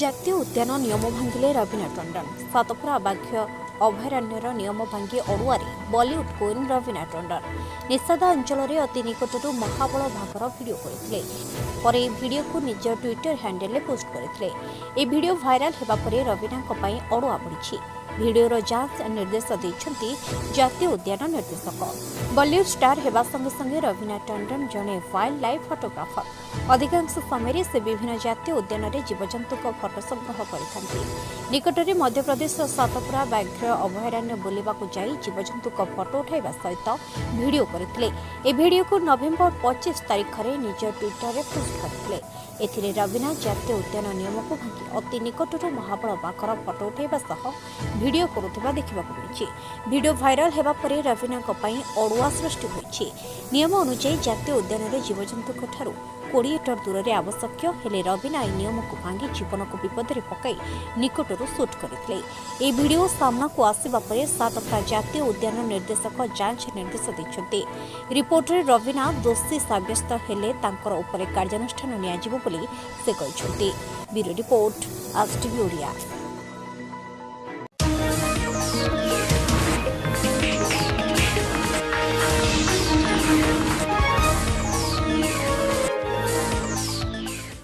ଜାତୀୟ ଉଦ୍ୟାନ ନିୟମ ଭାଙ୍ଗିଲେ ରବିନା ଟଣ୍ଡନ। ସାତପୁରା ବାଘ୍ୟ ଅଭୟାରଣ୍ୟର ନିୟମ ଭାଙ୍ଗି ଅଡୁଆରେ ବଲିଉଡ୍ କୁଇନ୍ ରବିନା ଟଣ୍ଡନ। ନିଷାଦ ଅଞ୍ଚଳରେ ଅତି ନିକଟରୁ ମହାବଳ ବାଘର ଭିଡିଓ କରିଥିଲେ। ପରେ ଏହି ଭିଡିଓକୁ ନିଜ ଟ୍ୱିଟର ହ୍ୟାଣ୍ଡେଲରେ ପୋଷ୍ଟ କରିଥିଲେ। ଏହି ଭିଡିଓ ଭାଇରାଲ ହେବା ପରେ ରବିନାଙ୍କ ପାଇଁ ଅଡୁଆ ବଢ଼ିଛି। ଭିଡିଓର ଯାଞ୍ଚ ନିର୍ଦ୍ଦେଶ ଦେଇଛନ୍ତି ଜାତୀୟ ଉଦ୍ୟାନ ନିର୍ଦ୍ଦେଶକ। ବଲିଉଡ୍ ଷ୍ଟାର ହେବା ସଙ୍ଗେ ସଙ୍ଗେ ରବିନା ଟଣ୍ଡନ ଜଣେ ୱାଇଲ୍ଡ ଲାଇଫ୍ ଫଟୋଗ୍ରାଫର। ଅଧିକାଂଶ ସମୟରେ ସେ ବିଭିନ୍ନ ଜାତୀୟ ଉଦ୍ୟାନରେ ଜୀବଜନ୍ତୁଙ୍କ ଫଟୋ ସଂଗ୍ରହ କରିଥାନ୍ତି। ନିକଟରେ ମଧ୍ୟପ୍ରଦେଶର ସାତପୁରା ବ୍ୟାଘ୍ର ଅଭୟାରଣ୍ୟ ବୁଲିବାକୁ ଯାଇ ଜୀବଜନ୍ତୁଙ୍କ ଫଟୋ ଉଠାଇବା ସହିତ ଭିଡିଓ କରିଥିଲେ। ଏହି ଭିଡିଓକୁ ନଭେମ୍ବର 25 ତାରିଖରେ ନିଜ ଟ୍ୱିଟରରେ ପୋଷ୍ଟ କରିଥିଲେ। ଏଥିରେ ରବିନା ଜାତୀୟ ଉଦ୍ୟାନ ନିୟମକୁ ଭାଙ୍ଗି ଅତି ନିକଟରୁ ମହାବଳ ବାଘର ଫଟୋ ଉଠାଇବା ସହ ଭିଡିଓ କରୁଥିବା ଦେଖିବାକୁ ମିଳିଛି। ଭିଡିଓ ଭାଇରାଲ ହେବା ପରେ ରବିନାଙ୍କ ପାଇଁ ଅଡୁଆ ସୃଷ୍ଟି ହୋଇଛି। ନିୟମ ଅନୁଯାୟୀ ଜାତୀୟ ଉଦ୍ୟାନରେ ଜୀବଜନ୍ତୁଙ୍କ ଠାରୁ 20 ମିଟର ଦୂରରେ ଆବଶ୍ୟକ, ହେଲେ ରବିନା ଏହି ନିୟମକୁ ଭାଙ୍ଗି ଜୀବନକୁ ବିପଦରେ ପକାଇ ନିକଟରୁ ସୁଟ୍ କରିଥିଲେ। ଏହି ଭିଡିଓ ସାମ୍ନାକୁ ଆସିବା ପରେ ସାତପୁରା ଜାତୀୟ ଉଦ୍ୟାନ ନିର୍ଦ୍ଦେଶକ ଯାଞ୍ଚ ନିର୍ଦ୍ଦେଶ ଦେଇଛନ୍ତି। ରିପୋର୍ଟରେ ରବିନା ଦୋଷୀ ସାବ୍ୟସ୍ତ ହେଲେ ତାଙ୍କର ଉପରେ କାର୍ଯ୍ୟାନୁଷ୍ଠାନ ନିଆଯିବ ବୋଲି ସେ କହିଛନ୍ତି। ବ୍ୟୁରୋ ରିପୋର୍ଟ, ଆଜ୍ ଟିଭି ଓଡ଼ିଆ।